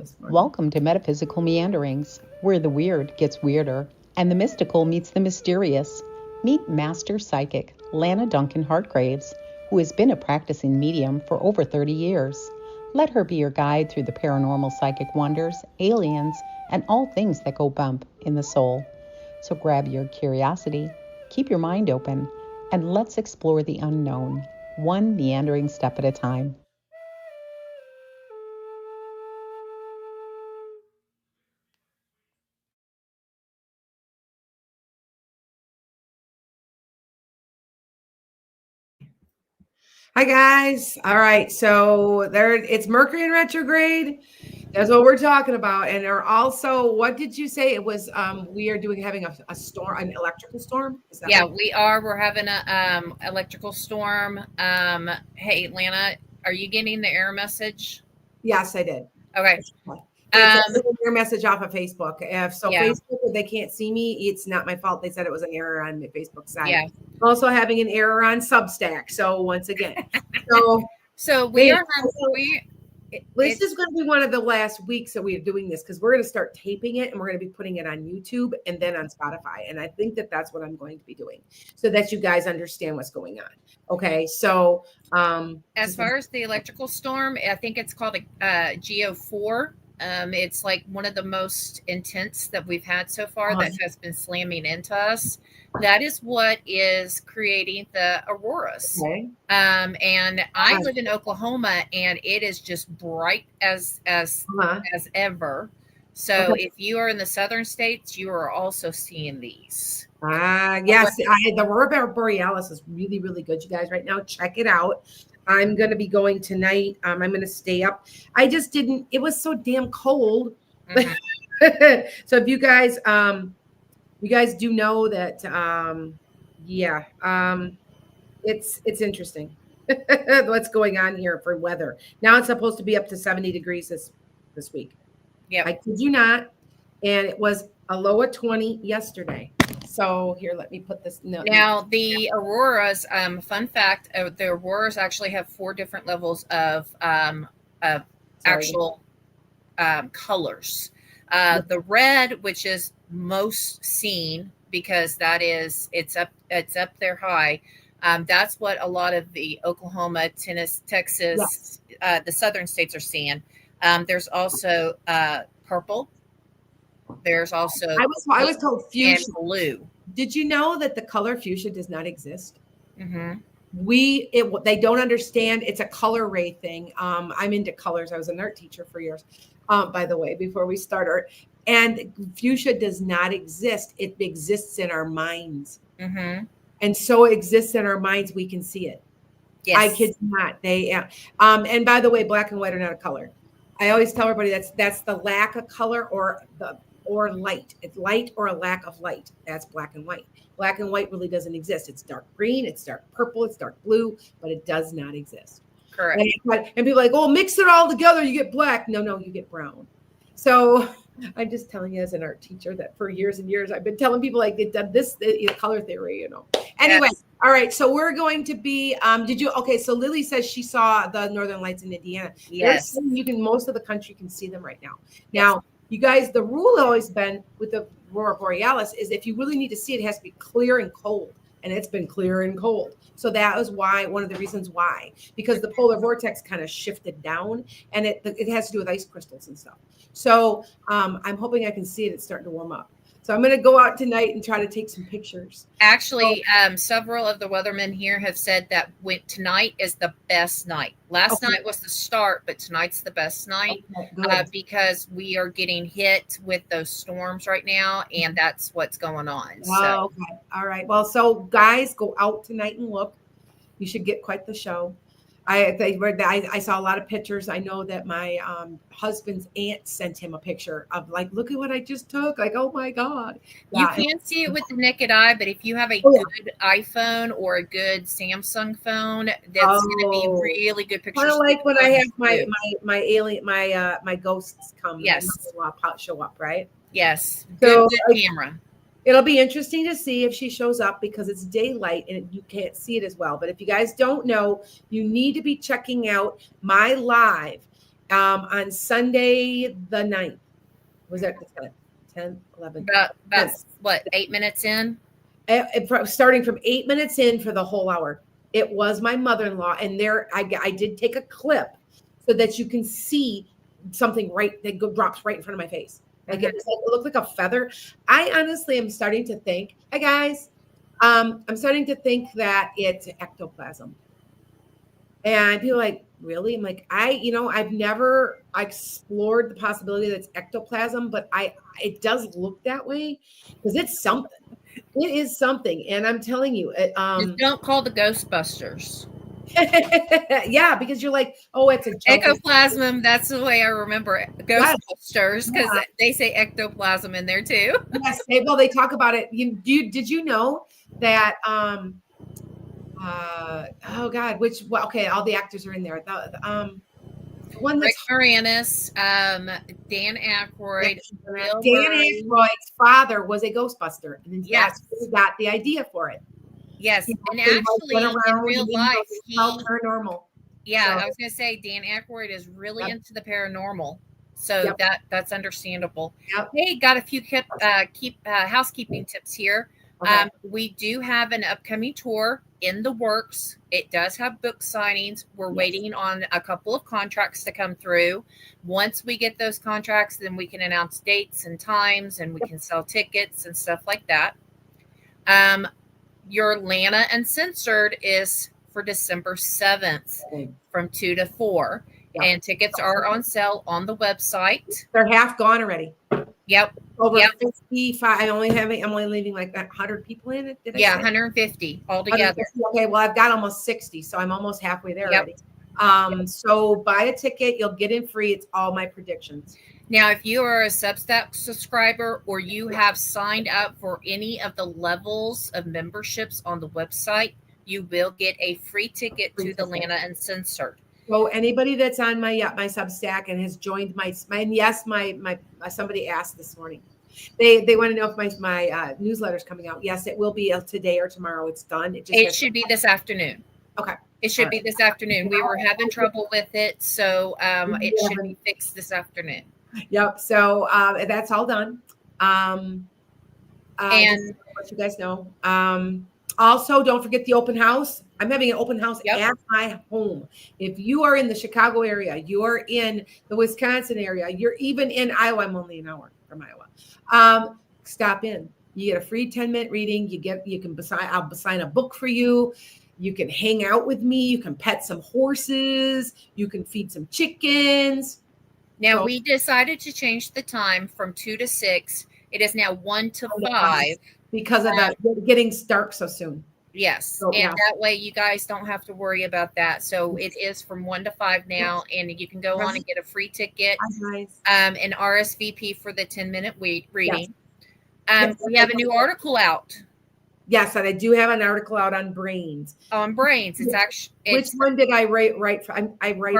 this morning. Welcome to Metaphysical Meanderings, where the weird gets weirder and the mystical meets the mysterious. Meet Master Psychic Lana Duncan Hartgraves, who has been a practicing medium for over 30 years. Let her be your guide through the paranormal psychic wonders, aliens, and all things that go bump in the soul. So grab your curiosity, keep your mind open, and let's explore the unknown, one meandering step at a time. Hi guys. All right, so it's Mercury in retrograde. That's what we're talking about. And are also, what did you say? It was we are having a storm, an electrical storm. Is that right? We are. We're having a electrical storm. Hey, Lana, are you getting the error message? Yes, I did. Okay. It's an error message off of Facebook. Facebook, they can't see me. It's not my fault. They said it was an error on the Facebook side. Yeah. Also having an error on Substack. So once again, so we are. This is going to be one of the last weeks that we are doing this because we're going to start taping it and we're going to be putting it on YouTube and then on Spotify. And I think that that's what I'm going to be doing so that you guys understand what's going on. Okay. So, as far as the electrical storm, I think it's called a Geo4. It's like one of the most intense that we've had so far that has been slamming into us. That is what is creating the auroras. Okay. And I live in Oklahoma, and it is just bright as ever. So if you are in the southern states, you are also seeing these. Yes, the Aurora Borealis is really, really good, you guys. Right now, check it out. I'm going to be going tonight. I'm going to stay up. It was so damn cold. Mm-hmm. So if you guys do know that, it's interesting what's going on here for weather. Now it's supposed to be up to 70 degrees this week. Yeah, I kid you not. And it was a low of 20 yesterday. So here, let me put this note. Now the auroras, fun fact, the auroras actually have 4 different levels of actual colors. The red, which is most seen because it's up there high. That's what a lot of the Oklahoma, Tennessee, Texas, the southern states are seeing. There's also purple. There's also I was told fuchsia and blue. Did you know that the color fuchsia does not exist? Mm-hmm. They don't understand. It's a color ray thing. I'm into colors. I was an art teacher for years. By the way, before we start art, and fuchsia does not exist. It exists in our minds, and so it exists in our minds. We can see it. Yes. I kid not. And by the way, black and white are not a color. I always tell everybody that's the lack of color or light. It's light or a lack of light. That's black and white. Black and white really doesn't exist. It's dark green, it's dark purple, it's dark blue, but it does not exist. Correct. And people are like, oh, mix it all together, you get black. No, you get brown. So I'm just telling you as an art teacher that for years and years, I've been telling people like this color theory, Anyway, yes. All right. So we're going to be, so Lily says she saw the Northern Lights in Indiana. Yes. Most of the country can see them right now. Now, you guys, the rule has always been with the Aurora Borealis is if you really need to see it, it has to be clear and cold. And it's been clear and cold. So that was one of the reasons why, because the polar vortex kind of shifted down and it has to do with ice crystals and stuff. So I'm hoping I can see it. It's starting to warm up. So I'm going to go out tonight and try to take some pictures. Actually, several of the weathermen here have said that tonight is the best night. Last night was the start, but tonight's the best night because we are getting hit with those storms right now, and that's what's going on. Oh, okay. All right. Well, so guys, go out tonight and look. You should get quite the show. I saw a lot of pictures. I know that my husband's aunt sent him a picture of like, look at what I just took. Like, oh my God. You can't see it with the naked eye, but if you have a good iPhone or a good Samsung phone, that's going to be really good pictures. Kind of like when I have my ghosts come. Yes. Show up, right? Yes. Good camera. It'll be interesting to see if she shows up because it's daylight and you can't see it as well. But if you guys don't know, you need to be checking out my live On Sunday the 9th. Was that the 10th? 10th, 11th. About what, 8 minutes in? Starting from 8 minutes in for the whole hour. It was my mother-in-law, and there I did take a clip so that you can see something that drops right in front of my face. Like it looked like a feather. I honestly am starting to think, hi guys, I'm starting to think that it's ectoplasm. And people are like, really? I'm like, I've never explored the possibility that it's ectoplasm, but it does look that way because it's something. It is something, and I'm telling you, Just don't call the Ghostbusters. Yeah, because you're like, oh, it's a joke. Ectoplasm. That's the way I remember it. Ghostbusters, because they say ectoplasm in there too. Yes, they talk about it. Did you know that? Oh God, all the actors are in there. The one Rick that's Moranis, Dan Aykroyd. Dan Aykroyd's father was a Ghostbuster, and yes, he got the idea for it. Yes, and actually, in real life, paranormal. Yeah, so, I was going to say Dan Aykroyd is really into the paranormal, so that's understandable. Yep. Hey, got a few housekeeping tips here. Okay. We do have an upcoming tour in the works. It does have book signings. We're waiting on a couple of contracts to come through. Once we get those contracts, then we can announce dates and times, and we can sell tickets and stuff like that. Your Lana Uncensored is for December 7th from 2 to 4. Yep. And tickets are on sale on the website. They're half gone already. Yep. Over 55. I'm only leaving like 100 people in it. 150 altogether. 150. Okay, well, I've got almost 60, so I'm almost halfway there already. So buy a ticket, you'll get in free. It's all my predictions. Now, if you are a Substack subscriber or you have signed up for any of the levels of memberships on the website, you will get a free ticket to the Lana Uncensored. So anybody that's on my Substack and has joined my somebody asked this morning. They want to know if my newsletter's coming out. Yes, it will be today or tomorrow. It's done. It should be this afternoon. Okay. It should be this afternoon. We were having trouble with it, so it should be fixed this afternoon. Yep. So that's all done. And let you guys know. Also, don't forget the open house. I'm having an open house at my home. If you are in the Chicago area, you're in the Wisconsin area, you're even in Iowa. I'm only an hour from Iowa. Stop in. You get a free 10-minute reading. I'll sign a book for you. You can hang out with me. You can pet some horses. You can feed some chickens. Now, we decided to change the time from 2 to 6. It is now 1 to 5. Because of getting dark so soon. Yes. So, that way you guys don't have to worry about that. So it is from 1 to 5 now, and you can go on and get a free ticket, and RSVP for the 10-minute reading. We have a new article out. Yes, and I do have an article out on brains. On brains. It's actually. Which one did I write for? I write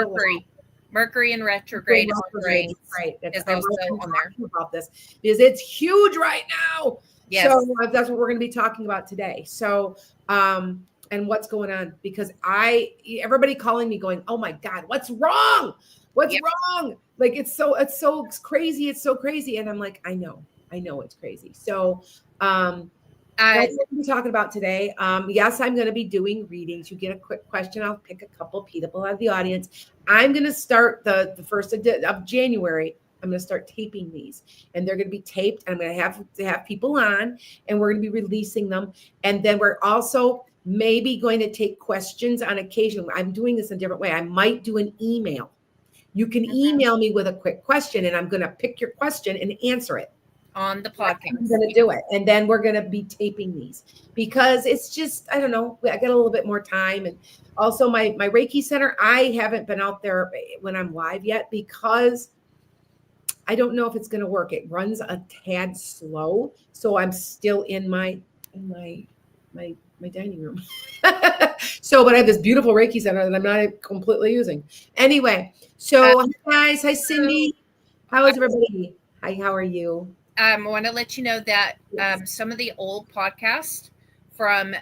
Mercury and retrograde on brains. Right. Is also on there. About this because it's huge right now. Yes. So that's what we're going to be talking about today. So, and what's going on? Because everybody calling me going, oh my God, what's wrong? What's wrong? Like, it's so crazy. It's so crazy. And I'm like, I know it's crazy. So, that's what we're talking about today. Yes, I'm going to be doing readings. You get a quick question. I'll pick a couple people out of the audience. I'm going to start the 1st of January. I'm going to start taping these, and they're going to be taped. And I'm going to have people on, and we're going to be releasing them. And then we're also maybe going to take questions on occasion. I'm doing this in a different way. I might do an email. You can email me with a quick question, and I'm going to pick your question and answer it on the podcast. I'm going to do it. And then we're going to be taping these because it's just, I don't know, I got a little bit more time. And also my Reiki center, I haven't been out there when I'm live yet because I don't know if it's going to work. It runs a tad slow. So I'm still in my dining room. But I have this beautiful Reiki center that I'm not completely using. Anyway, so guys, hi Cindy. How is everybody? Hi, how are you? I want to let you know that some of the old podcasts from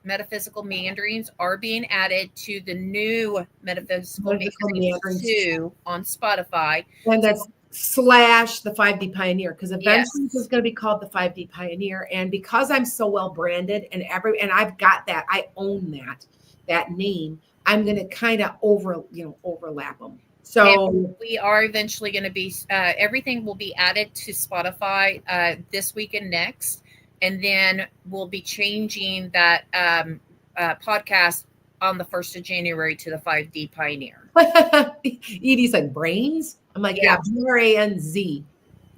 Metaphysical Meanderings are being added to the new Metaphysical Metaphysical Meanderings 2 on Spotify. And that's / the 5D Pioneer, because eventually Yes. it's going to be called the 5D Pioneer. And because I'm so well branded and I've got that, I own that name, I'm going to kind of overlap them. So and we are eventually going to be everything will be added to Spotify this week and next, and then we'll be changing that podcast on the 1st of January to the 5D Pioneer. Edie said brains. I'm like, yeah, BRANZ.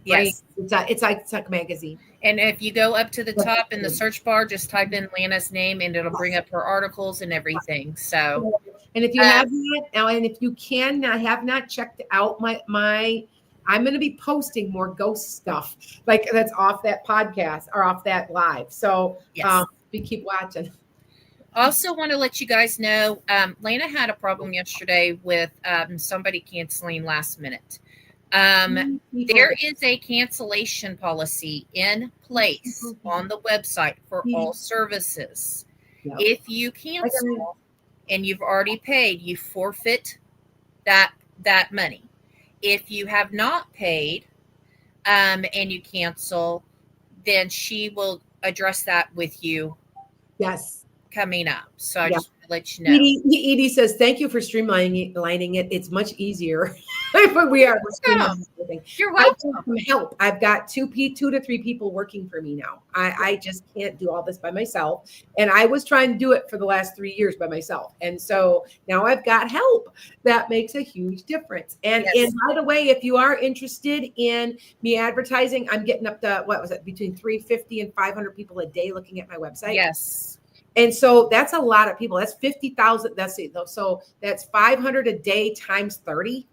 Yes. It's like a magazine. And if you go up to the top in the search bar, just type in Lana's name and it'll bring up her articles and everything. So, and if you have not, and if you have not checked out my I'm going to be posting more ghost stuff like that's off that podcast or off that live. So we keep watching. Also want to let you guys know, Lana had a problem yesterday with somebody canceling last minute. There is a cancellation policy in place on the website for all services. If you cancel and you've already paid, you forfeit that money. If you have not paid and you cancel, then she will address that with you. Yes. Coming up. So I just want to let you know. Edie says, thank you for streamlining it. It's much easier. But we are. You're welcome. I need some help. I've got 2 to 3 people working for me now. I just can't do all this by myself. And I was trying to do it for the last 3 years by myself. And so now I've got help. That makes a huge difference. And by the way, if you are interested in me advertising, I'm getting up to, between 350 and 500 people a day looking at my website. Yes. And so that's a lot of people. That's 50,000. That's it. So that's 500 a day times 30.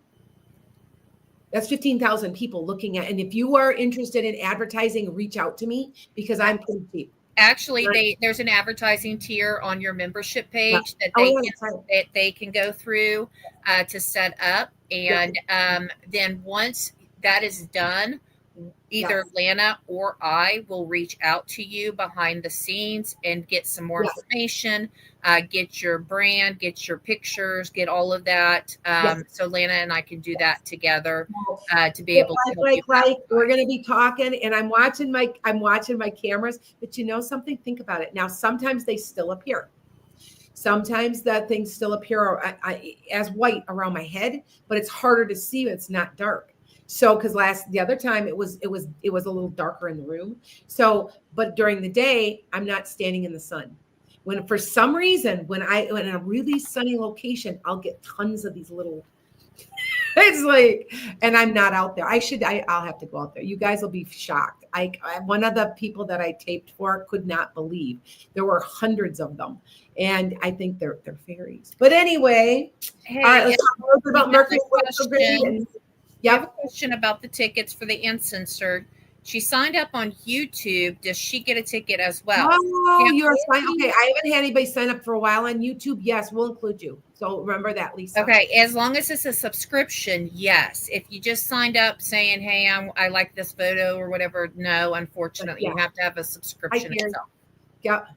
That's 15,000 people looking at. And if you are interested in advertising, reach out to me because I'm pretty cheap. Actually, there's an advertising tier on your membership page that they can go through to set up. And then once that is done, either Lana or I will reach out to you behind the scenes and get some more information, get your brand, get your pictures, get all of that. So Lana and I can do that together to be able to help you. We're going to be talking, and I'm watching my cameras. But you know something? Think about it. Now, sometimes they still appear. Sometimes that things still appear as white around my head, but it's harder to see. It's not dark. So, because the other time it was a little darker in the room. So, but during the day, I'm not standing in the sun. When for some reason, when in a really sunny location, I'll get tons of these little. It's like, and I'm not out there. I'll have to go out there. You guys will be shocked. One of the people that I taped for could not believe there were hundreds of them, and I think they're fairies. But anyway, hey, all right, let's talk a little bit about Mercury retrograde. I have a question about the tickets for the Incenser. She signed up on YouTube. Does she get a ticket as well? Oh, you're fine. Okay, I haven't had anybody sign up for a while on YouTube. Yes, we'll include you. So remember that, Lisa. Okay, as long as it's a subscription, yes. If you just signed up saying, "Hey, I like this photo" or whatever, no, unfortunately, you have to have a subscription itself. Yep.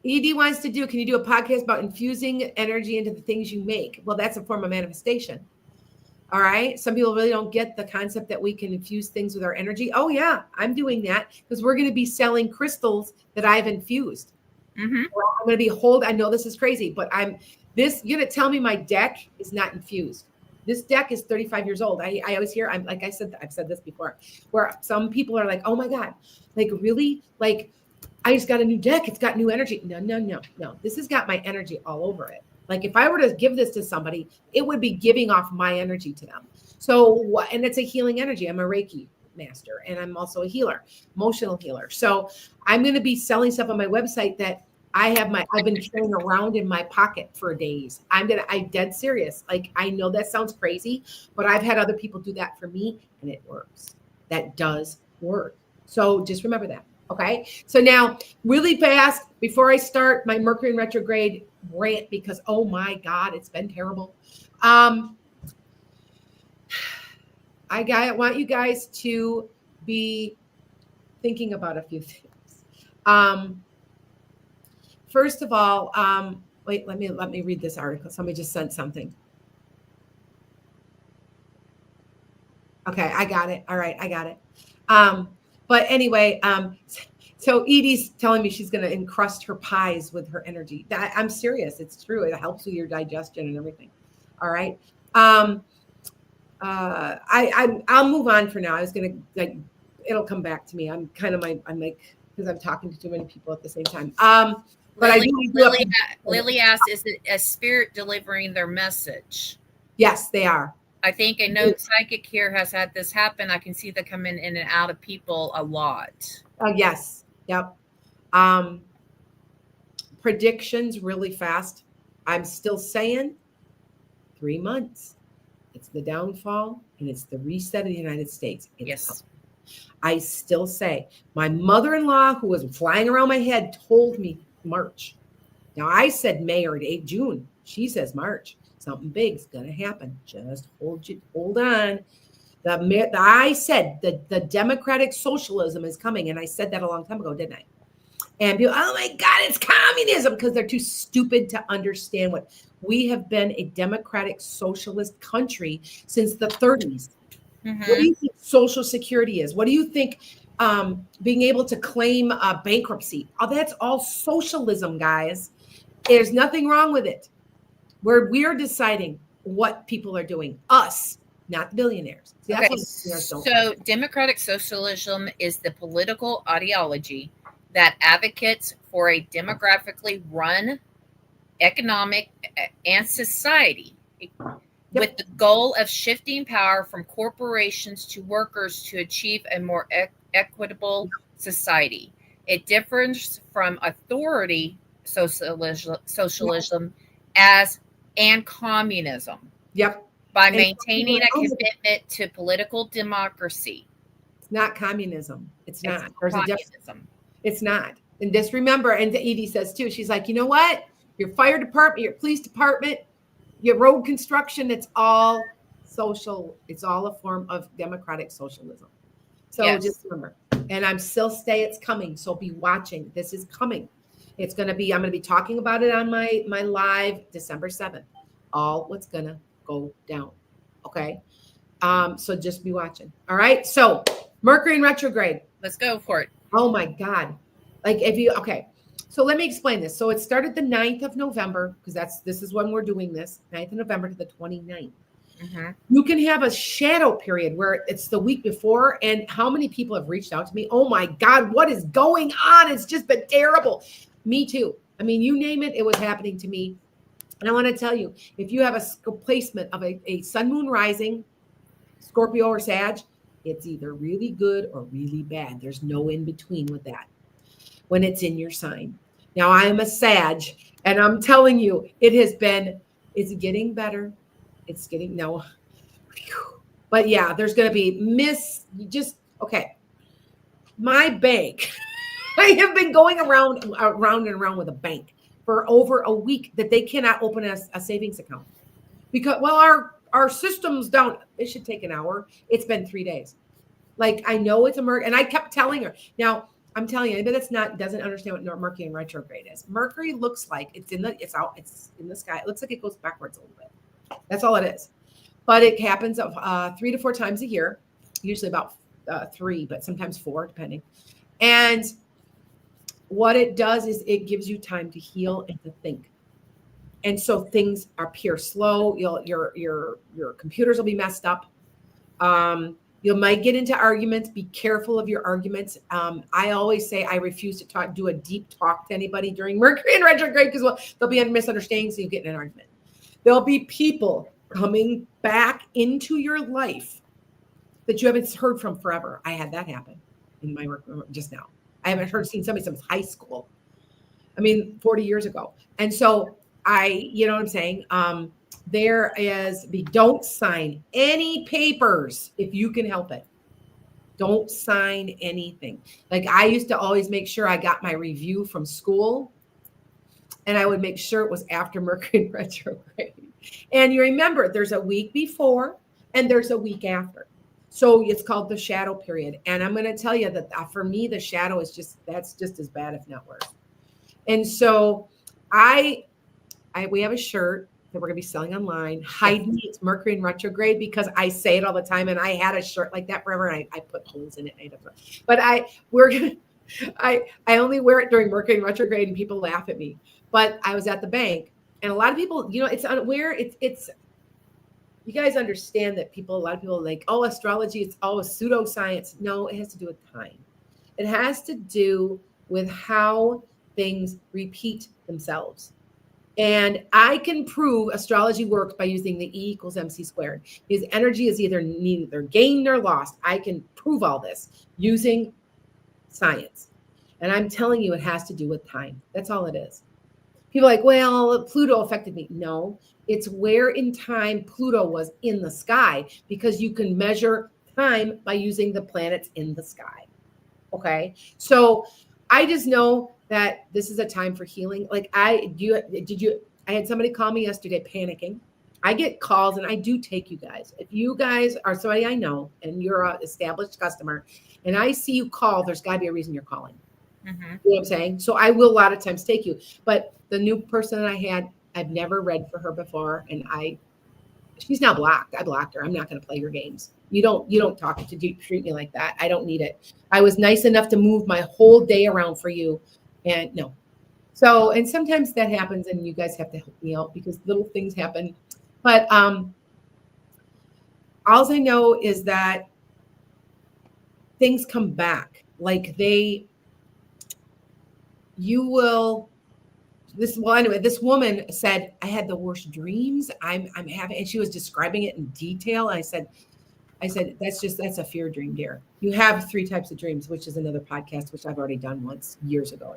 Edie wants to can you do a podcast about infusing energy into the things you make? Well, that's a form of manifestation. All right. Some people really don't get the concept that we can infuse things with our energy. Oh yeah, I'm doing that because we're going to be selling crystals that I've infused. Mm-hmm. I'm going to be I know this is crazy, but you're going to tell me my deck is not infused. This deck is 35 years old. I always hear, like I said, I've said this before, where some people are like, oh my God, like really? Like, I just got a new deck. It's got new energy. No. This has got my energy all over it. Like if I were to give this to somebody, it would be giving off my energy to them. So, and it's a healing energy. I'm a Reiki master and I'm also a healer, emotional healer. So I'm going to be selling stuff on my website that I've been carrying around in my pocket for days. I'm dead serious. Like, I know that sounds crazy, but I've had other people do that for me and it works. That does work. So just remember that. Okay. So now really fast before I start my Mercury in retrograde rant, because, oh my God, it's been terrible. I want you guys to be thinking about a few things. First of all, wait, let me read this article. Somebody just sent something. Okay, I got it. All right, I got it. But anyway, so Edie's telling me she's going to encrust her pies with her energy. I'm serious. It's true. It helps with your digestion and everything. All right. I'll move on for now. I was going to it'll come back to me. I'm like because I'm talking to too many people at the same time. But Lily asks, is it a spirit delivering their message? Yes, they are. I think a known psychic here has had this happen. I can see them coming in and out of people a lot. Yes. Yep. Predictions really fast. I'm still saying 3 months. It's the downfall and it's the reset of the United States. Yes. I still say my mother-in-law, who was flying around my head, told me March. Now I said May or June. She says March. Something big's gonna happen. Just hold on. I said the democratic socialism is coming, and I said that a long time ago, didn't I? And people, oh my God, it's communism, because they're too stupid to understand what we have been a democratic socialist country since the 30s. Mm-hmm. What do you think Social Security is? What do you think being able to claim bankruptcy? Oh, that's all socialism, guys. There's nothing wrong with it. We're deciding what people are doing. Us, not billionaires. See, okay. So democratic socialism is the political ideology that advocates for a demographically run economic and society with the goal of shifting power from corporations to workers to achieve a more equitable society. It differs from authority socialism and communism. Yep. By maintaining a commitment to political democracy. It's not communism. It's not. There's a difference. It's not. And just remember, and Edie says too, she's like, you know what? Your fire department, your police department, your road construction, it's all social. It's all a form of democratic socialism. So just remember. And I'm still it's coming. So be watching. This is coming. It's going to be, I'm going to be talking about it on my live December 7th. All what's going to go down. Okay. So just be watching. All right. So Mercury in retrograde. Let's go for it. Oh my God. Okay. So let me explain this. So it started the 9th of November, because this is when we're doing this, 9th of November to the 29th. Mm-hmm. You can have a shadow period where it's the week before. And how many people have reached out to me? Oh my God, what is going on? It's just been terrible. Me too. I mean, you name it, it was happening to me. And I want to tell you, if you have a placement of a sun, moon rising, Scorpio or Sag, it's either really good or really bad. There's no in between with that when it's in your sign. Now, I am a Sag, and I'm telling you, it's getting better. It's getting, no. But yeah, there's going to be okay. My bank, I have been going around and around with a bank for over a week that they cannot open a savings account because, our system's down. It should take an hour. It's been 3 days. Like, I know it's a Mercury, and I kept telling her. Now, I'm telling you, anybody doesn't understand what Mercury in retrograde is. Mercury looks like it's in the sky. It looks like it goes backwards a little bit. That's all it is. But it happens 3 to 4 times a year, usually about 3, but sometimes 4, depending. And what it does is it gives you time to heal and to think. And so things appear slow. Your computers will be messed up. You might get into arguments. Be careful of your arguments. I always say I refuse to do a deep talk to anybody during Mercury in retrograde because there'll be a misunderstanding, so you get in an argument. There'll be people coming back into your life that you haven't heard from forever. I had that happen in my work just now. I haven't seen somebody since high school. 40 years ago. And so you know what I'm saying? Don't sign any papers if you can help it. Don't sign anything. Like, I used to always make sure I got my review from school, and I would make sure it was after Mercury in retrograde. And you remember, there's a week before and there's a week after. So it's called the shadow period. And I'm going to tell you that for me, the shadow is that's just as bad, if not worse. And so we have a shirt that we're going to be selling online. Hide me, it's Mercury in retrograde, because I say it all the time. And I had a shirt like that forever. And I put holes in it. But I only wear it during Mercury in retrograde and people laugh at me. But I was at the bank and a lot of people, it's unaware. It's you guys understand that a lot of people are like, oh, astrology, it's all a pseudoscience. No, it has to do with time. It has to do with how things repeat themselves. And I can prove astrology works by using the E equals MC squared, because energy is neither gained nor lost. I can prove all this using science. And I'm telling you, it has to do with time. That's all it is. People are like, well, Pluto affected me. No, it's where in time Pluto was in the sky, because you can measure time by using the planets in the sky. Okay. So I just know that this is a time for healing. Like I had somebody call me yesterday panicking. I get calls and I do take you guys. If you guys are somebody I know and you're an established customer and I see you call, there's got to be a reason you're calling. Mm-hmm. You know what I'm saying? So I will a lot of times take you. But the new person that I had, I've never read for her before. And she's now blocked. I blocked her. I'm not going to play your games. You don't talk to treat me like that. I don't need it. I was nice enough to move my whole day around for you. And no. So, and sometimes that happens and you guys have to help me out because little things happen. But all I know is that things come back. Like this woman said, I had the worst dreams I'm having, and she was describing it in detail. And I said, that's a fear dream, dear. You have 3 types of dreams, which is another podcast, which I've already done once years ago.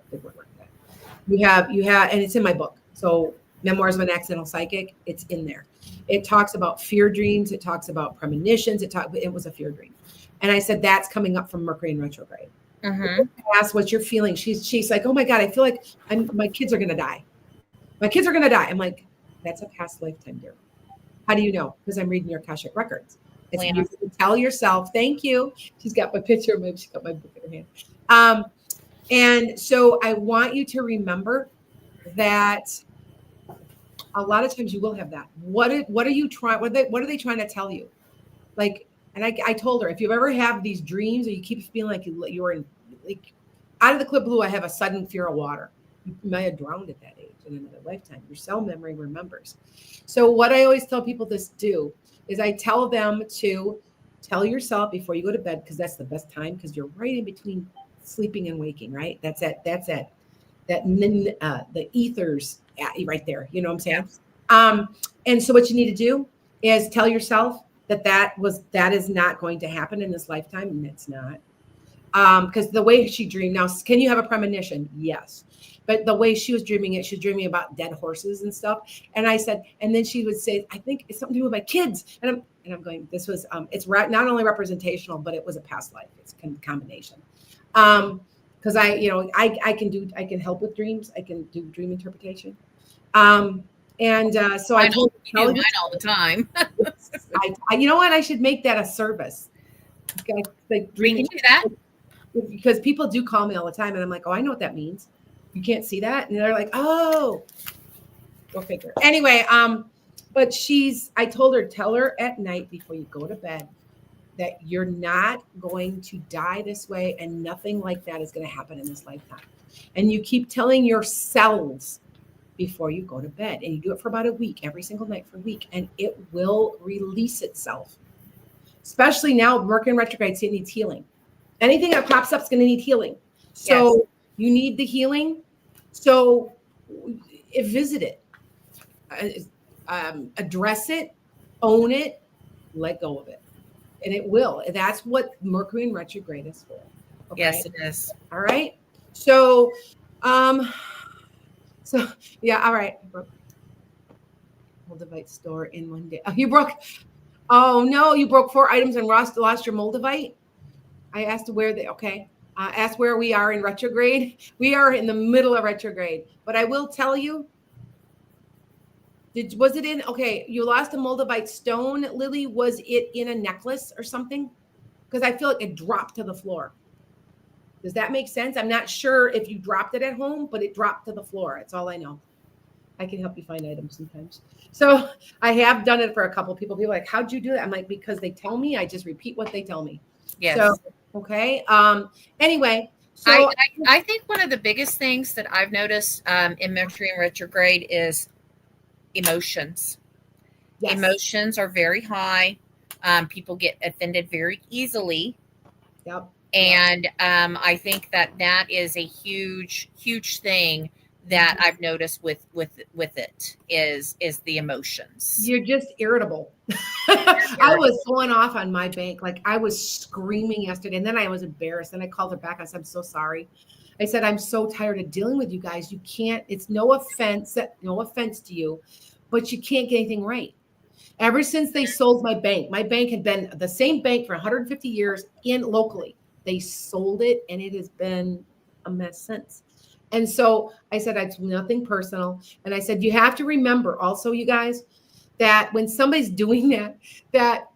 You have, and it's in my book. So Memoirs of an Accidental Psychic, it's in there. It talks about fear dreams. It talks about premonitions. It was a fear dream. And I said, that's coming up from Mercury in retrograde. Mm-hmm. I asked what you're feeling. She's like, oh my God, I feel like my kids are going to die. My kids are going to die. I'm like, that's a past lifetime, dear. How do you know? Because I'm reading your Akashic records. It's you can tell yourself, thank you. She's got my picture. Maybe she's got my book in her hand. And so I want you to remember that a lot of times you will have that. What are you trying? What are they trying to tell you? Like, and I told her, if you ever have these dreams or you keep feeling like you're in, like, out of the clear blue, I have a sudden fear of water. You might have drowned at that age in another lifetime. Your cell memory remembers. So what I always tell people to do is I tell them to tell yourself before you go to bed, because that's the best time, because you're right in between sleeping and waking, right? That's the ethers right there. You know what I'm saying? Yeah. And so what you need to do is tell yourself that is not going to happen in this lifetime, and it's not. Because the way she dreamed, now, can you have a premonition? Yes. But the way she was dreaming it, she was dreaming about dead horses and stuff. And I said, and then she would say, I think it's something to do with my kids. And I'm going, this was, it's not only representational, but it was a past life. It's a combination. Because I can help with dreams. I can do dream interpretation. So I told you do mine all the time. You know what? I should make that a service. Like dreaming that. Because people do call me all the time, and I'm like, oh, I know what that means. You can't see that, and they're like, oh, go figure. Anyway, but I told her, tell her at night before you go to bed that you're not going to die this way, and nothing like that is going to happen in this lifetime. And you keep telling yourselves before you go to bed, and you do it for about a week, every single night for a week, and it will release itself. Especially now, Mercury in retrograde, so it needs healing. Anything that pops up is going to need healing. So yes. You need the healing. So visit it, address it, own it, let go of it. And it will. That's what Mercury in retrograde is for. Okay? Yes, it is. All right. So, yeah. All right. Moldavite store in one day. You broke. Oh no, you broke 4 items and lost your Moldavite. I asked asked where we are in retrograde. We are in the middle of retrograde, but I will tell you, you lost a Moldavite stone, Lily. Was it in a necklace or something? because I feel like it dropped to the floor. Does that make sense? I'm not sure if you dropped it at home, but it dropped to the floor. That's all I know. I can help you find items sometimes. So I have done it for a couple of people. People are like, how'd you do that? I'm like, because they tell me, I just repeat what they tell me. Yes. So, okay. Anyway, so I think one of the biggest things that I've noticed in Mercury in retrograde is emotions. yes. Emotions are very high. People get offended very easily. Yep. And I think that is a huge thing that I've noticed with it is the emotions. You're just irritable. I was going off on my bank. Like I was screaming yesterday, and then I was embarrassed. And I called her back. I said, I'm so sorry. I said, I'm so tired of dealing with you guys. You can't, it's no offense to you, but you can't get anything right. Ever since they sold my bank had been the same bank for 150 years locally. They sold it, and it has been a mess since. And so I said, it's nothing personal. And I said, you have to remember also, you guys, that when somebody's doing that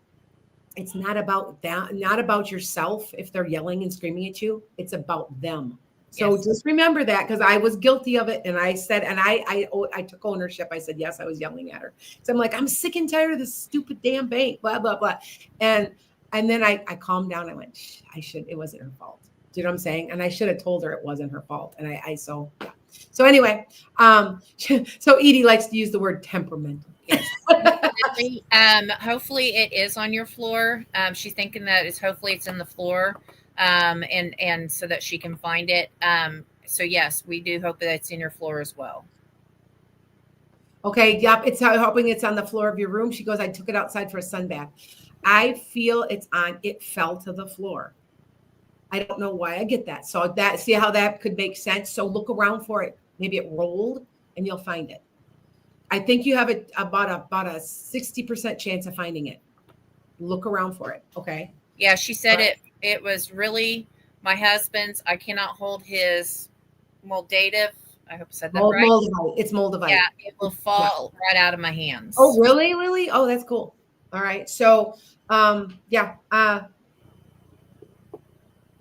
it's not about that, not about yourself. If they're yelling and screaming at you, it's about them. So Yes. just remember that, because I was guilty of it. And I said, and I took ownership. I said, yes, I was yelling at her. So I'm like, I'm sick and tired of this stupid damn bank, blah, blah, blah. And then I calmed down. I went, it wasn't her fault. Do you know what I'm saying? And I should have told her it wasn't her fault. And so, yeah. So anyway, so Edie likes to use the word temperamental. Yes. Hopefully it is on your floor. She's thinking that hopefully it's in the floor, and so that she can find it. So yes, we do hope that it's in your floor as well. Okay. Yep. It's hoping it's on the floor of your room. She goes, I took it outside for a sunbath. I feel it fell to the floor. I don't know why I get that. So see how that could make sense. So look around for it. Maybe it rolled and you'll find it. I think you have about a 60% chance of finding it. Look around for it. Okay. Yeah. She said it was really my husband's. I cannot hold his moldative. I hope I said that right. Moldavite. It's moldavite. Yeah. It will fall right out of my hands. Oh, really? Really? Oh, that's cool. All right. So, yeah.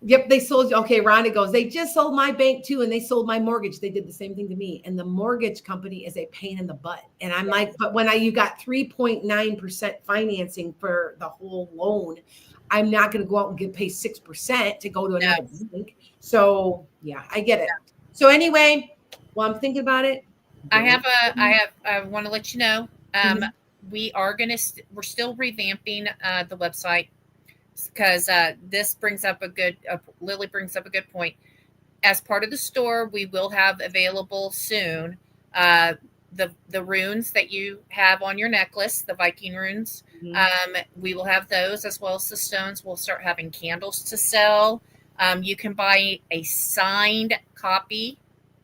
Yep, they sold. Okay, Rhonda goes, they just sold my bank too, and they sold my mortgage. They did the same thing to me. And the mortgage company is a pain in the butt. And I'm like, but when you got 3.9% financing for the whole loan, I'm not going to go out and pay 6% to go to another bank. So yeah, I get it. So anyway, while I'm thinking about it, I want to let you know, we're still revamping the website. Because this brings up Lily brings up a good point. As part of the store, we will have available soon the runes that you have on your necklace, the Viking runes. We will have those, as well as the stones. We'll start having candles to sell. You can buy a signed copy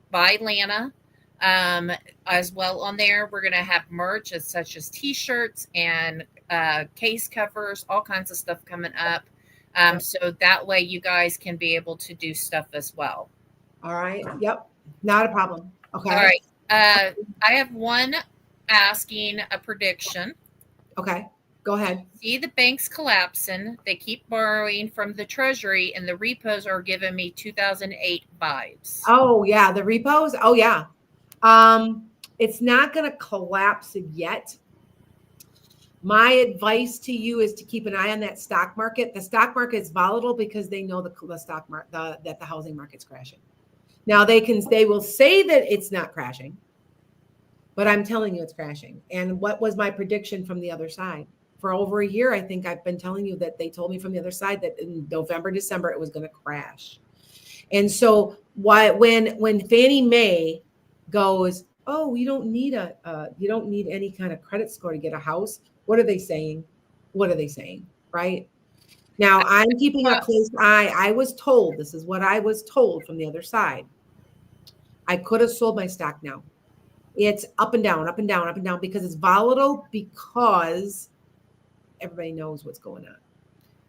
by Lana as well on there. We're going to have merch such as t-shirts and case covers, all kinds of stuff coming up. So that way you guys can be able to do stuff as well. All right. Yep. Not a problem. Okay. All right. I have one asking a prediction. Okay. Go ahead. See the banks collapsing. They keep borrowing from the treasury, and the repos are giving me 2008 vibes. Oh yeah. The repos. Oh yeah. It's not going to collapse yet. My advice to you is to keep an eye on that stock market. The stock market is volatile because they know the stock market, that the housing market's crashing. Now they will say that it's not crashing, but I'm telling you it's crashing. And what was my prediction from the other side? For over a year, I think I've been telling you that they told me from the other side that in November, December, it was going to crash. And so when Fannie Mae goes, oh, you don't need any kind of credit score to get a house. What are they saying? Right now, I'm keeping a close eye. I was told, this is what I was told from the other side. I could have sold my stock now. It's up and down, up and down, up and down, because it's volatile, because everybody knows what's going on.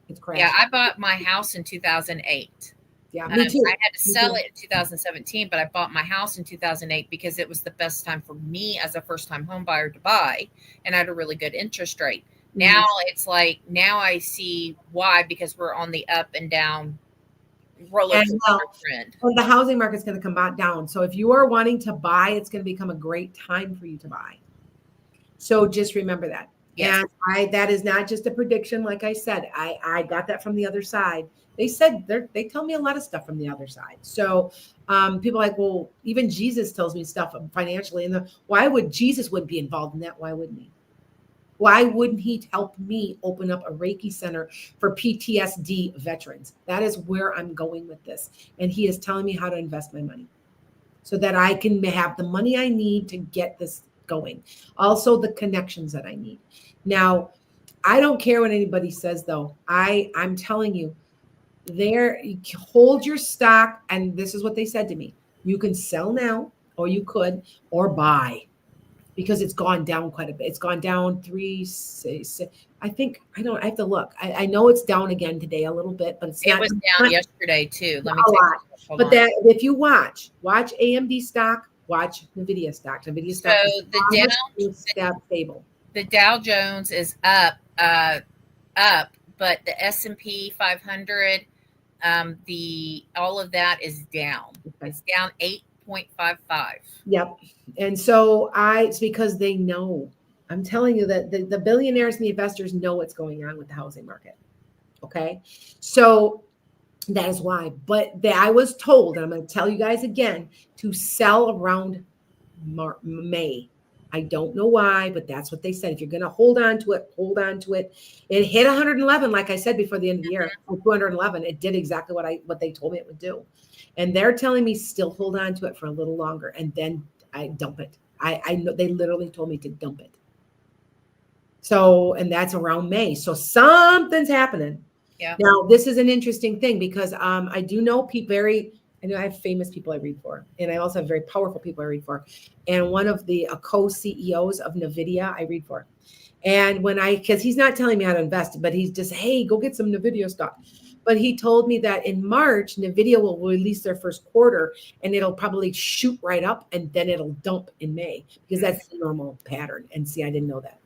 It's crashing. Yeah, I bought my house in 2008. Yeah, me too. I had to sell it in 2017, but I bought my house in 2008 because it was the best time for me as a first-time home buyer to buy, and I had a really good interest rate. Now it's like, now I see why, because we're on the up and down roller And coaster trend. well, the housing market's going to come back down. So if you are wanting to buy, it's going to become a great time for you to buy. So just remember that. Yes. And that is not just a prediction. Like I said, I got that from the other side. They said they tell me a lot of stuff from the other side. So people are like, well, even Jesus tells me stuff financially. And why would Jesus would be involved in that? Why wouldn't he? Why wouldn't he help me open up a Reiki center for PTSD veterans? That is where I'm going with this. And he is telling me how to invest my money so that I can have the money I need to get this going. Also, the connections that I need. Now, I don't care what anybody says, though. I'm telling you, you hold your stock. And this is what they said to me. You can sell now, or you could, or buy. Because it's gone down quite a bit. It's gone down 6. I think, I have to look. I know it's down again today a little bit, but it was down yesterday too. Let me a lot. But on. that if you watch AMD stock, watch Nvidia stock. Nvidia stock is stable. The Dow Jones is up, but the S&P 500, all of that is down. Okay. It's down 8.55. Yep. And so it's because they know. I'm telling you that the billionaires and the investors know what's going on with the housing market. Okay. So that is why. But I was told, and I'm going to tell you guys again, to sell around May. I don't know why, but that's what they said. If you're going to hold on to it, hold on to it. It hit 111, like I said, before the end of the year. 211. It did exactly what they told me it would do. And they're telling me still hold on to it for a little longer, and then I dump it. I know they literally told me to dump it. So, and that's around May. So something's happening. Yeah. Now, this is an interesting thing because I do know I know I have famous people I read for, and I also have very powerful people I read for. And one of the co-CEOs of NVIDIA I read for. And because he's not telling me how to invest, but he's just, hey, go get some NVIDIA stock. But he told me that in March, NVIDIA will release their first quarter and it'll probably shoot right up and then it'll dump in May because that's the normal pattern. And see, I didn't know that.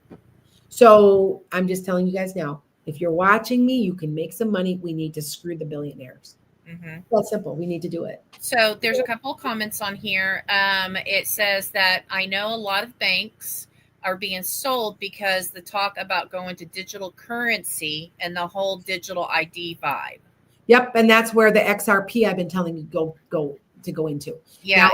So I'm just telling you guys now, if you're watching me, you can make some money. We need to screw the billionaires. Mm-hmm. That's simple. We need to do it. So there's a couple of comments on here. It says that I know a lot of banks are being sold because the talk about going to digital currency and the whole digital ID vibe. Yep. And that's where the XRP I've been telling you go into. Yeah. Now,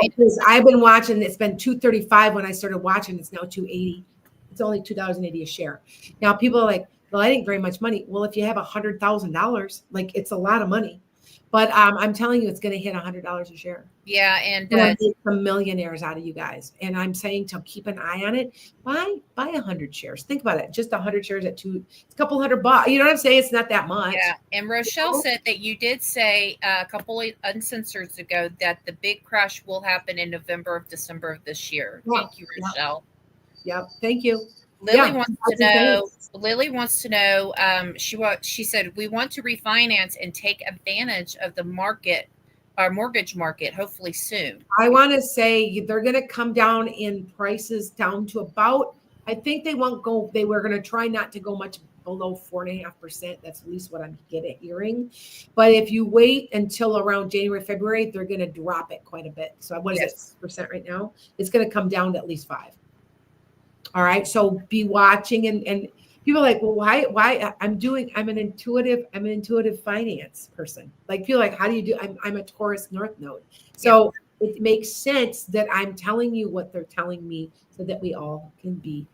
I've been watching, it's been $235 when I started watching. It's now $280. It's only $2.80 a share. Now people are like, well, I ain't very much money. Well, if you have $100,000, like it's a lot of money. But I'm telling you, it's going to hit $100 a share. Yeah, and get some millionaires out of you guys. And I'm saying to keep an eye on it. Buy 100 shares. Think about it. Just 100 shares at it's a couple $100. You know what I'm saying? It's not that much. Yeah. And Rochelle said that you did say a couple of uncensored ago that the big crash will happen in November of December of this year. Yeah. Thank you, Rochelle. Yep. Thank you. Lily wants to know. She said, we want to refinance and take advantage of the market, our mortgage market, hopefully soon. I want to say they're going to come down in prices down to about, I think they were going to try not to go much below 4.5%. That's at least what I'm hearing. But if you wait until around January, February, they're going to drop it quite a bit. So what is it, 6% right now? It's going to come down to at least 5%. All right. So be watching and people are like, well, why I'm an intuitive finance person. Like people are like, how do you do? I'm a Taurus North Node. So it makes sense that I'm telling you what they're telling me so that we all can be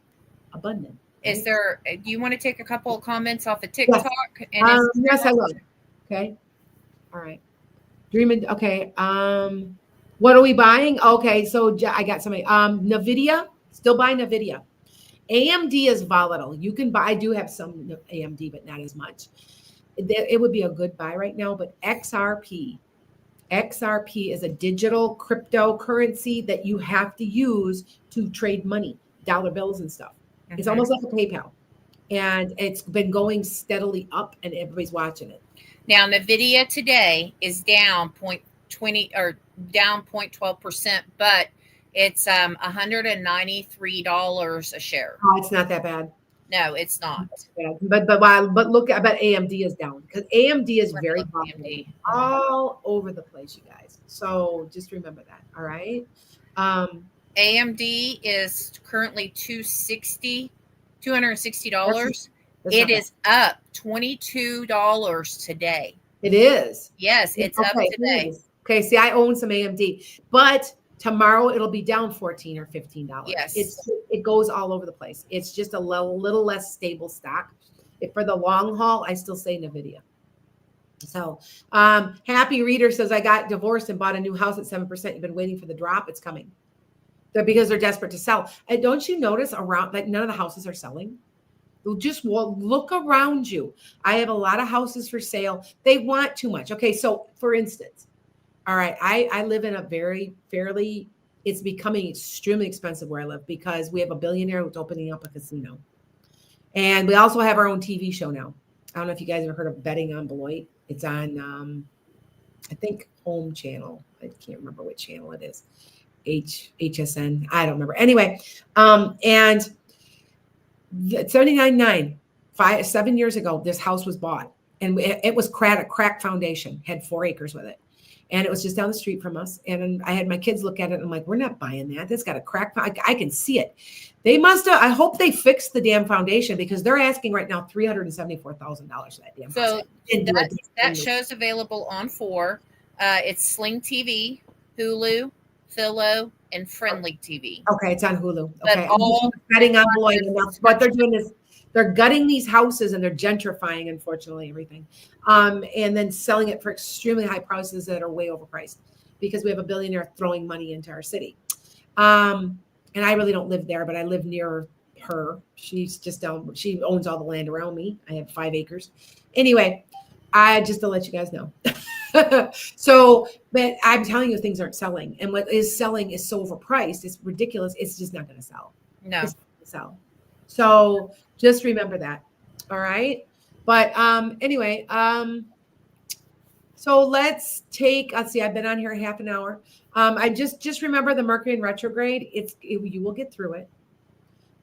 abundant. Right? Do you want to take a couple of comments off of TikTok? Yes, yes I will. Okay. All right. Dreaming. Okay. What are we buying? Okay. So I got somebody, NVIDIA, still buying NVIDIA. AMD is volatile. You can buy. I do have some AMD, but not as much. It would be a good buy right now. But XRP is a digital cryptocurrency that you have to use to trade money, dollar bills and stuff. Mm-hmm. It's almost like a PayPal, and it's been going steadily up, and everybody's watching it. Now, NVIDIA today is down 0.20 or down 0.12%, but it's $193 a share. Oh, it's not that bad. No, it's not. But look, I bet AMD is down because AMD is Let me very look at popular AMD. all over the place, you guys. So just remember that. All right. AMD is currently $260. That's It not bad. is up $22 today. It is. Yes, it's up today. Okay. See, I own some AMD, but tomorrow it'll be down $14 or $15. Yes. It goes all over the place. It's just a little less stable stock. If for the long haul, I still say NVIDIA. So Happy Reader says, I got divorced and bought a new house at 7%. You've been waiting for the drop. It's coming. Because they're desperate to sell. And don't you notice around that none of the houses are selling? Just look around you. I have a lot of houses for sale. They want too much. Okay, so for instance, all right, I live in a it's becoming extremely expensive where I live because we have a billionaire who's opening up a casino. And we also have our own TV show now. I don't know if you guys have heard of Betting on Beloit. It's on, I think, Home Channel. I can't remember which channel it is. HSN. I don't remember. Anyway, and 79.9, 7 years ago, this house was bought, and it was a crack foundation, had 4 acres with it, and it was just down the street from us. And I had my kids look at it, and I'm like, we're not buying that. That's got a crack. I can see it. They must have. I hope they fixed the damn foundation because they're asking right now $374,000 for that damn house. So that show's available on 4. It's Sling TV, Hulu, Philo, and Friendly TV. Okay, it's on Hulu. But Okay, all betting on Beloit. What they're doing is they're gutting these houses and they're gentrifying, unfortunately, everything, and then selling it for extremely high prices that are way overpriced because we have a billionaire throwing money into our city. And I really don't live there, but I live near her. She's just down. She owns all the land around me. I have 5 acres. Anyway, just to let you guys know. So, but I'm telling you, things aren't selling, and what is selling is so overpriced. It's ridiculous. It's just not going to sell. No. It's not gonna sell. So just remember that. All right. But anyway, so let's see, I've been on here half an hour. I just remember the Mercury in retrograde. You will get through it.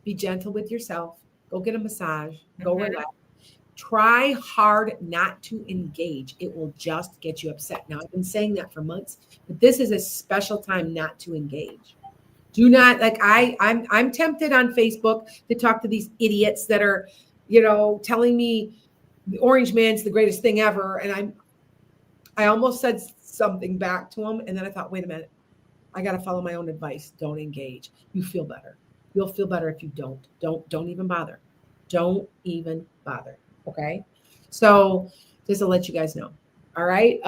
Be gentle with yourself. Go get a massage. Go relax. Try hard not to engage. It will just get you upset. Now, I've been saying that for months, but this is a special time not to engage. Do not, like, I'm tempted on Facebook to talk to these idiots that are, telling me the Orange Man's the greatest thing ever. And I almost said something back to them. And then I thought, wait a minute, I got to follow my own advice. Don't engage. You feel better. You'll feel better if you don't. Don't even bother. Don't even bother. Okay. So just to let you guys know. All right.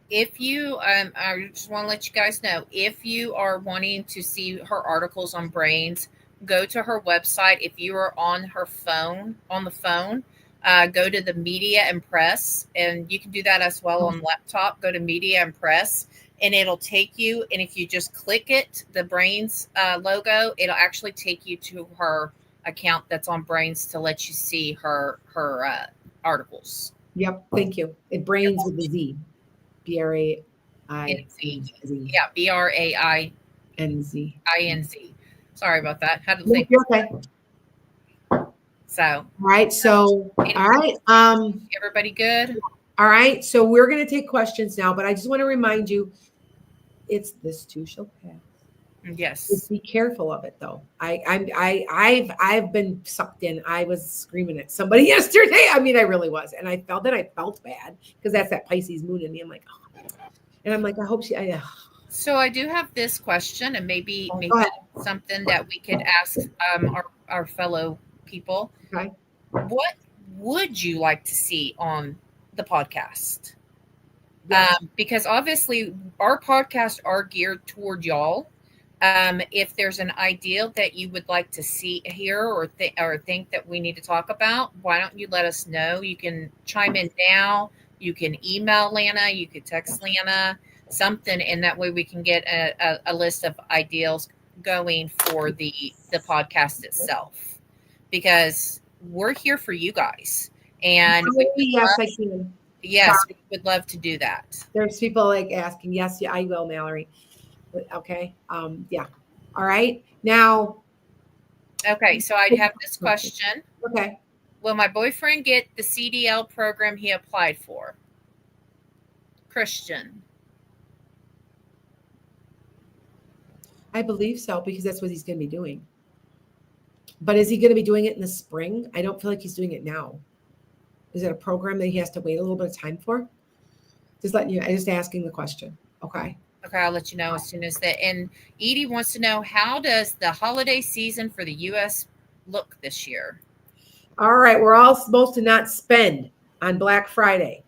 If you, I just want to let you guys know, if you are wanting to see her articles on brains, go to her website. If you are on the phone, go to the media and press, and you can do that as well on laptop. Go to media and press, and it'll take you. And if you just click it, the brains logo, it'll actually take you to her account that's on brains to let you see her articles. Yep. Thank you. It brains with the Z. B-R-A-I-N-Z. Yeah, B-R-A-I-N-Z. Sorry about that. Had to think. Okay. So. All right. So, all right. Everybody good? All right. So we're going to take questions now, but I just want to remind you, it's this too shall pass. Yes. Just be careful of it, though. I've been sucked in. I was screaming at somebody yesterday. I mean, I really was, and I felt bad because that's that Pisces moon in me. I'm like, oh. And I'm like, I hope she. So I do have this question, and maybe something that we could ask our fellow people. Okay. What would you like to see on the podcast? Yes. Because obviously our podcasts are geared toward y'all. If there's an ideal that you would like to see here or think that we need to talk about, why don't you let us know? You can chime in now. You can email Lana. You could text Lana something, and that way we can get a list of ideals going for the podcast itself. Because we're here for you guys, and I can. Yes, we would love to do that. There's people like asking. Yes, yeah, I will, Mallory. Okay. Yeah. All right. Now, Okay, so I have this question. Okay. Will my boyfriend get the CDL program he applied for? Christian. I believe so, because that's what he's going to be doing. But is he going to be doing it in the spring? I don't feel like he's doing it now. Is it a program that he has to wait a little bit of time for? Just asking the question. Okay. Okay, I'll let you know as soon as that. And Edie wants to know, how does the holiday season for the U.S. look this year? All right. We're all supposed to not spend on Black Friday.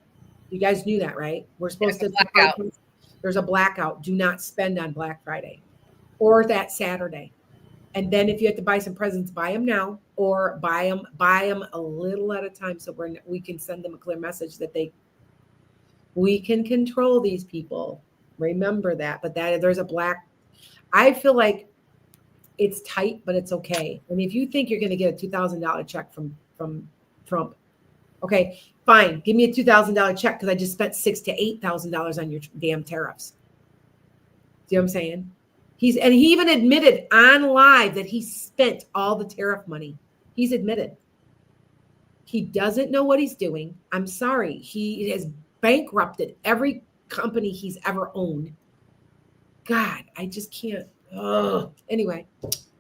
You guys knew that, right? We're supposed to. Blackout. There's a blackout. Do not spend on Black Friday or that Saturday. And then if you have to buy some presents, buy them now, or buy them a little at a time, so we can send them a clear message that we can control these people. Remember that. But there's I feel like it's tight, but it's okay. And if you think you're going to get a $2,000 check from Trump, okay, fine, give me a $2,000 check, because I just spent $6,000 to $8,000 on your damn tariffs. See what I'm saying? He even admitted on live that he spent all the tariff money. He's admitted. He doesn't know what he's doing. I'm sorry. He has bankrupted every company he's ever owned. God, I just can't. Oh, anyway.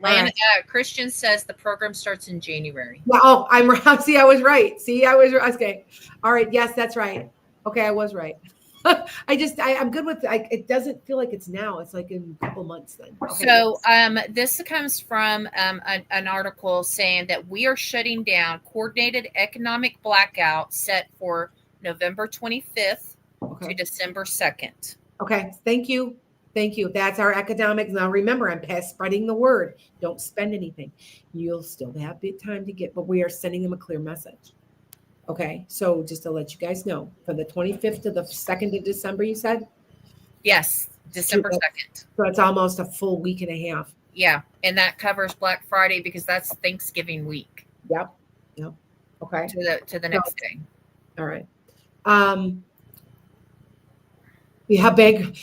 Right. Christian says the program starts in January. Yeah, oh, I'm right. See, I was right. Okay. All right. Yes, that's right. Okay, I was right. I'm good with it. Doesn't feel like it's now. It's like in a couple months then. Okay, so this comes from an article saying that we are shutting down coordinated economic blackout set for November 25th to December 2nd. Okay. Thank you. That's our economics. Now remember, I'm spreading the word. Don't spend anything. You'll still have bit time to get, but we are sending them a clear message. Okay, so just to let you guys know, from the 25th to the 2nd of December, you said? Yes, December 2nd. So it's almost a full week and a half. Yeah, and that covers Black Friday because that's Thanksgiving week. Yep. Okay. To the next day. All right. Yeah, big.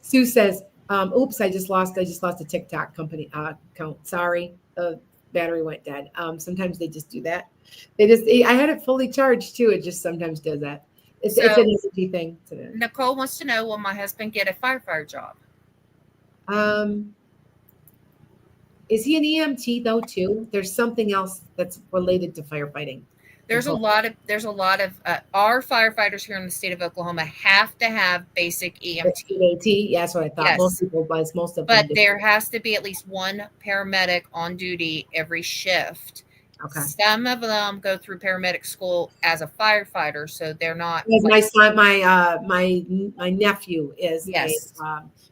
Sue says, oops, I just lost a TikTok company account. Sorry, the battery went dead. Sometimes they just do that. I had it fully charged too. It just sometimes does that. It's an easy thing. Nicole wants to know, will my husband get a firefighter job? Is he an EMT though too? There's something else that's related to firefighting. There's a lot of our firefighters here in the state of Oklahoma have to have basic EMT. Yeah, that's what I thought. Yes. Most of them. But there has to be at least one paramedic on duty every shift. Okay. Some of them go through paramedic school as a firefighter, so they're not. My son, my nephew is a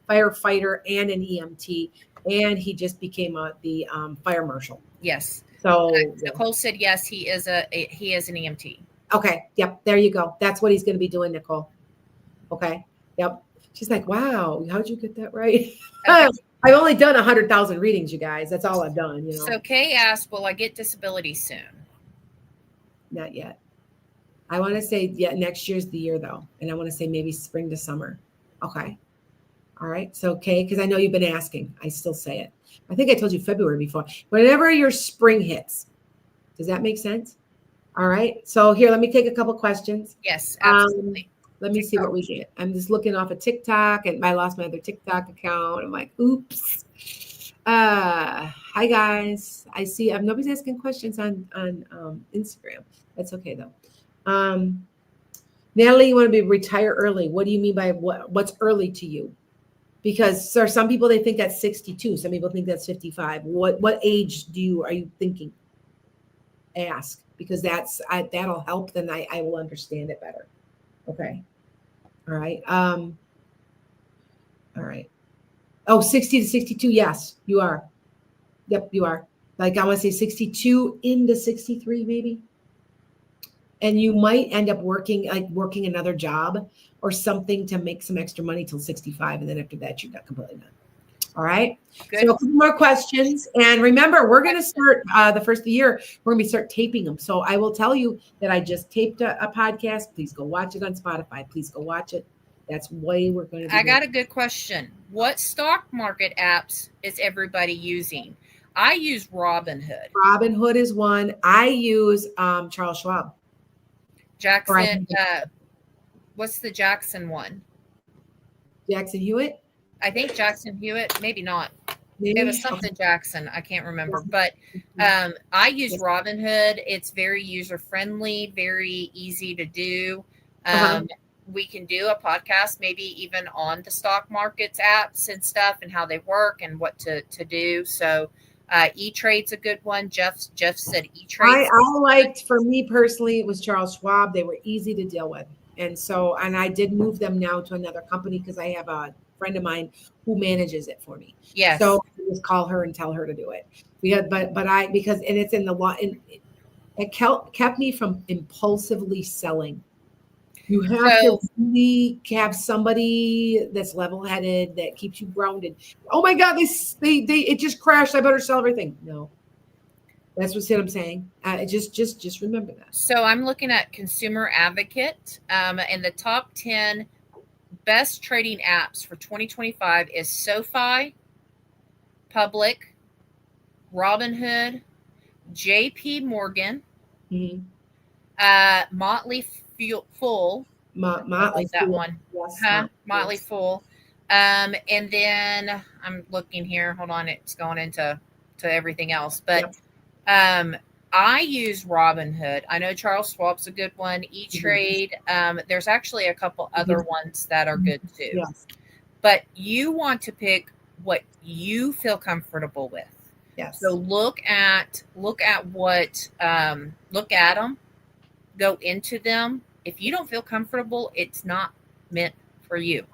firefighter and an EMT, and he just became the fire marshal. Yes. So Nicole said yes, he is an EMT. Okay. Yep. There you go. That's what he's going to be doing, Nicole. Okay. Yep. She's like, wow, how'd you get that right? Okay. I've only done 100,000 readings, you guys. That's all I've done. So Kay asked, will I get disability soon? Not yet. I want to say, next year's the year though. And I want to say maybe spring to summer. Okay. All right. So, Kay, because I know you've been asking, I still say it. I think I told you February before. Whenever your spring hits. Does that make sense? All right. So here, let me take a couple questions. Yes, absolutely. Let me see what we get. I'm just looking off of TikTok, and I lost my other TikTok account. I'm like, oops. Hi guys. I see nobody's asking questions on Instagram. That's okay though. Natalie, you want to retire early. What do you mean by what's early to you? Because some people, they think that's 62. Some people think that's 55. What age are you thinking? Ask, because that'll help. Then I will understand it better. Okay. All right. All right. Oh, 60 to 62. Yes, you are. Yep, you are. Like I want to say 62 into 63 maybe. And you might end up working another job or something to make some extra money till 65. And then after that, you're not completely done. All right. Good. So a couple more questions. And remember, we're going to start the first of the year. We're going to start taping them. So I will tell you that I just taped a podcast. Please go watch it on Spotify. Please go watch it. That's why we're going to. I got a good question. What stock market apps is everybody using? I use Robinhood. Robinhood is one. I use Charles Schwab. Jackson, what's the Jackson one? Jackson Hewitt? I think Jackson Hewitt, maybe not. Maybe? It was something Jackson. I can't remember. But I use Robinhood. It's very user-friendly, very easy to do. We can do a podcast, maybe even on the stock markets apps and stuff and how they work and what to do. So E-Trade's a good one. Jeff said E-Trade. I liked, for me personally, it was Charles Schwab. They were easy to deal with. And I did move them now to another company because I have a friend of mine who manages it for me. Yes. So I just call her and tell her to do it. Because it's in the law, and it kept me from impulsively selling. You have to really have somebody that's level-headed, that keeps you grounded. Oh my God, it just crashed. I better sell everything. No, that's what I'm saying. Just remember that. So I'm looking at Consumer Advocate, and the top 10 best trading apps for 2025 is SoFi, Public, Robinhood, JP Morgan, Motley Fool. Motley that Fool. one. Yes, Motley Fool. And then I'm looking here. Hold on, it's going into everything else. But I use Robinhood. I know Charles Schwab's a good one. E-Trade. There's actually a couple other ones that are good too. Yes. But you want to pick what you feel comfortable with. Yes. So look at them, go into them. If you don't feel comfortable, it's not meant for you.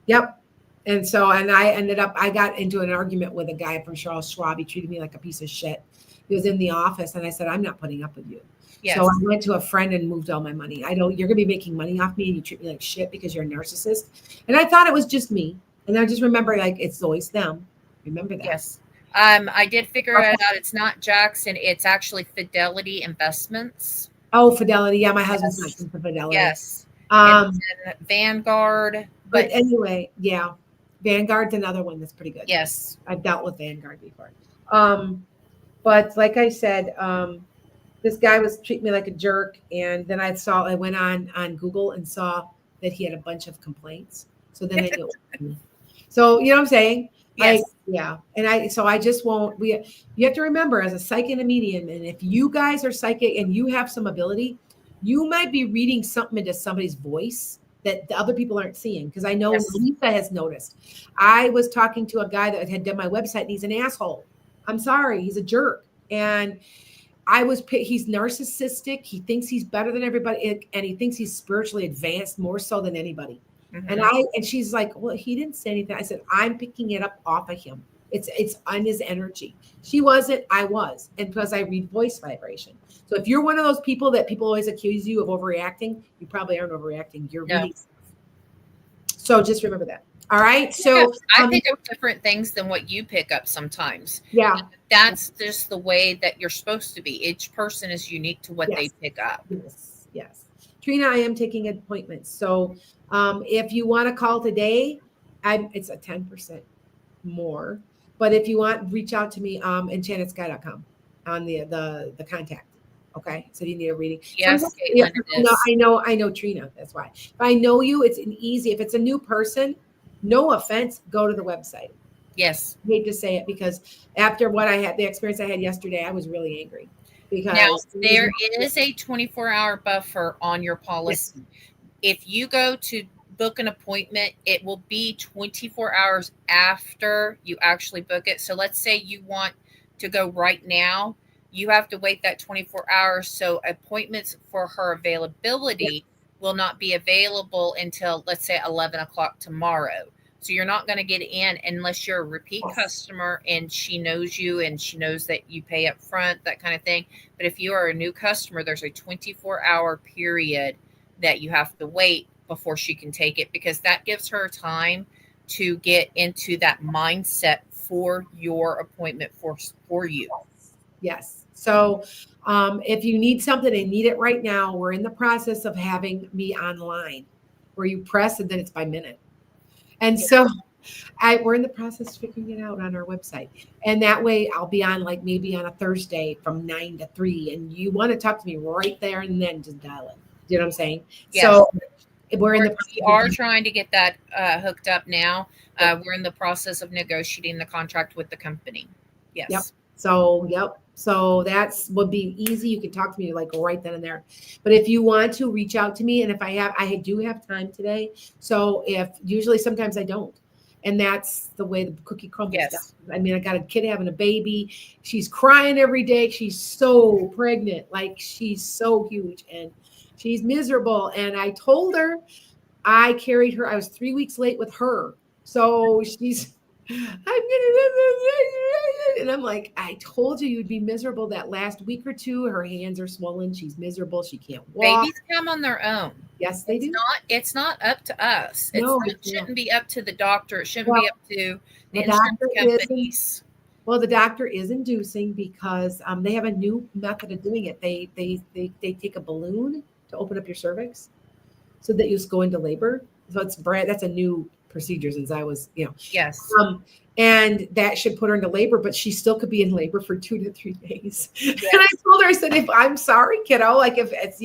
Yep. And I got into an argument with a guy from Charles Schwab. He treated me like a piece of shit. He was in the office and I said, I'm not putting up with you. Yes. So I went to a friend and moved all my money. You're going to be making money off me and you treat me like shit because you're a narcissist. And I thought it was just me. And I just remember, like, it's always them. Remember that. Yes. I did figure it out. It's not Jackson. It's actually Fidelity Investments. Oh, Fidelity. Yeah, my husband's not into Fidelity. Yes. And Vanguard. But anyway, yeah. Vanguard's another one that's pretty good. Yes. I've dealt with Vanguard before. But like I said, this guy was treating me like a jerk. And then I went on Google and saw that he had a bunch of complaints. So then I knew it was me. So, you know what I'm saying? Yes. And I just won't, you have to remember, as a psychic and a medium, and if you guys are psychic and you have some ability, you might be reading something into somebody's voice that the other people aren't seeing. Because I know Lisa has noticed. I was talking to a guy that had done my website and he's an asshole. I'm sorry. He's a jerk. And he's narcissistic. He thinks he's better than everybody. And he thinks he's spiritually advanced more so than anybody. Mm-hmm. And she's like, well, he didn't say anything. I said, I'm picking it up off of him. It's on his energy. She wasn't, I was. And because I read voice vibration. So if you're one of those people that people always accuse you of overreacting, you probably aren't overreacting. You're reading. So just remember that. All right. So I pick up different things than what you pick up sometimes. Yeah. That's just the way that you're supposed to be. Each person is unique to what they pick up. Yes. Trina, I am taking appointments. So if you want to call today, it's a 10% more. But if you want, reach out to me, enchantedsky.com on the contact. Okay. So you need a reading. Yes. I know Trina. That's why. If I know you, it's if it's a new person, no offense, go to the website. Yes. I hate to say it because after the experience I had yesterday, I was really angry. Because now there is a 24-hour buffer on your policy. Yes. If you go to book an appointment, it will be 24 hours after you actually book it. So let's say you want to go right now, you have to wait that 24 hours. So appointments for her availability will not be available until, let's say, 11 o'clock tomorrow. So you're not going to get in unless you're a repeat customer and she knows you and she knows that you pay up front, that kind of thing. But if you are a new customer, there's a 24-hour period that you have to wait before she can take it, because that gives her time to get into that mindset for your appointment for you. Yes. So if you need something and need it right now, we're in the process of having me online where you press and then it's by minute. And so We're in the process of figuring it out on our website. And that way I'll be on like maybe on a Thursday from 9 to 3. And you want to talk to me right there and then just dial it. Do you know what I'm saying? Yes. So we're in the we are trying to get that hooked up now. We're in the process of negotiating the contract with the company. Yes. Yep. So that's would be easy. You can talk to me like right then and there. But if you want to reach out to me, and if I do have time today. So usually sometimes I don't. And that's the way the cookie crumbles. Yes. I mean, I got a kid having a baby. She's crying every day. She's so pregnant. Like she's so huge and she's miserable. And I told her I carried her. I was 3 weeks late with her. So and I'm like, I told you you'd be miserable that last week or two. Her hands are swollen. She's miserable. She can't walk. Babies come on their own. Yes, they do. It's not up to us. It shouldn't be up to the doctor. It shouldn't be up to the insurance companies. Well, the doctor is inducing because they have a new method of doing it. They take a balloon to open up your cervix so that you just go into labor. So that's a new procedure since I was, Yes. And that should put her into labor, but she still could be in labor for 2 to 3 days. Yes. And I told her, I said, if I'm sorry, kiddo, like if it's,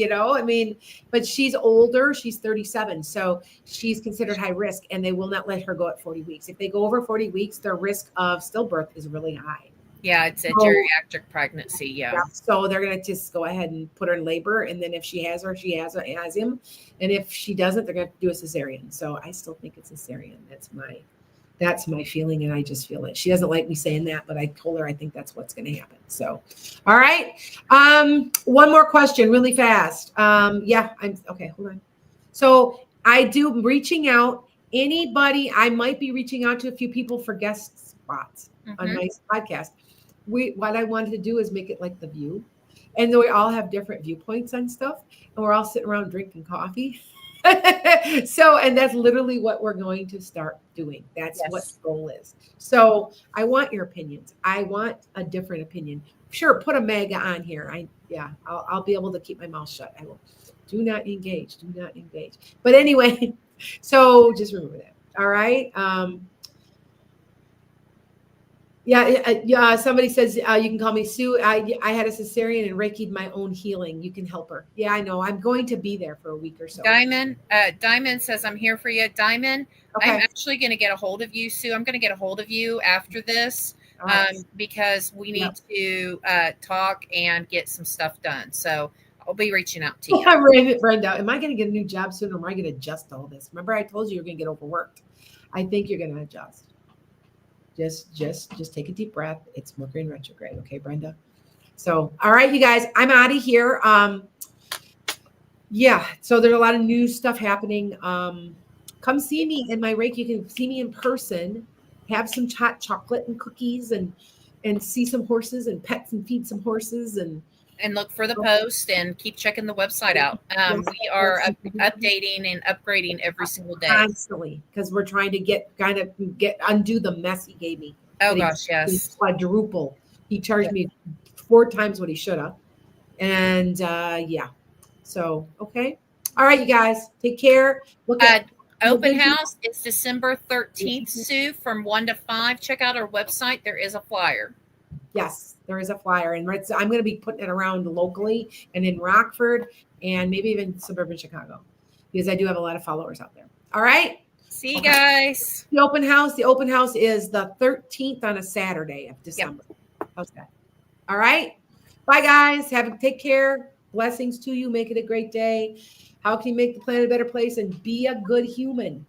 but she's older, she's 37. So she's considered high risk and they will not let her go at 40 weeks. If they go over 40 weeks, their risk of stillbirth is really high. Yeah, it's a geriatric pregnancy. Yeah. So they're going to just go ahead and put her in labor. And then if she has her, she has him. And if she doesn't, they're going to do a cesarean. So I still think it's a cesarean. That's my feeling. And I just feel it. She doesn't like me saying that, but I told her I think that's what's going to happen. So, all right. One more question really fast. Okay, hold on. So I do reaching out. Anybody, I might be reaching out to a few people for guest spots on my podcast. What I wanted to do is make it like The View. And we all have different viewpoints on stuff. And we're all sitting around drinking coffee. And that's literally what we're going to start doing. That's what the goal is. So I want your opinions. I want a different opinion. Sure, put a mega on here. I'll be able to keep my mouth shut. I will. Do not engage. Do not engage. But anyway, so just remember that. All right. Somebody says you can call me Sue. I had a cesarean and Reiki'd my own healing. You can help her. Yeah, I know. I'm going to be there for a week or so. Diamond says I'm here for you. Diamond, okay. I'm actually going to get a hold of you, Sue. I'm going to get a hold of you after this because we need to talk and get some stuff done. So I'll be reaching out to you. Brenda, am I going to get a new job soon or am I going to adjust all this? Remember, I told you you're going to get overworked. I think you're going to adjust. Just take a deep breath. It's Mercury in retrograde. Okay, Brenda. So, all right, you guys, I'm out of here. So there's a lot of new stuff happening. Come see me in my Reiki. You can see me in person, have some hot chocolate and cookies and see some horses and pets and feed some horses and look for the post and keep checking the website out. We are updating and upgrading every single day. Constantly, because we're trying to undo the mess he gave me. Oh gosh, yes. Quadruple. He charged me 4 times what he should have. And So, okay. All right, you guys, take care. Look at open house. It's December 13th, Sue, from 1 to 5. Check out our website. There is a flyer. Yes, there is a flyer, and I'm going to be putting it around locally and in Rockford and maybe even suburban Chicago because I do have a lot of followers out there. All right. See you guys. The open house is the 13th on a Saturday of December. Yep. How's that? All right. Bye, guys. Take care. Blessings to you. Make it a great day. How can you make the planet a better place and be a good human?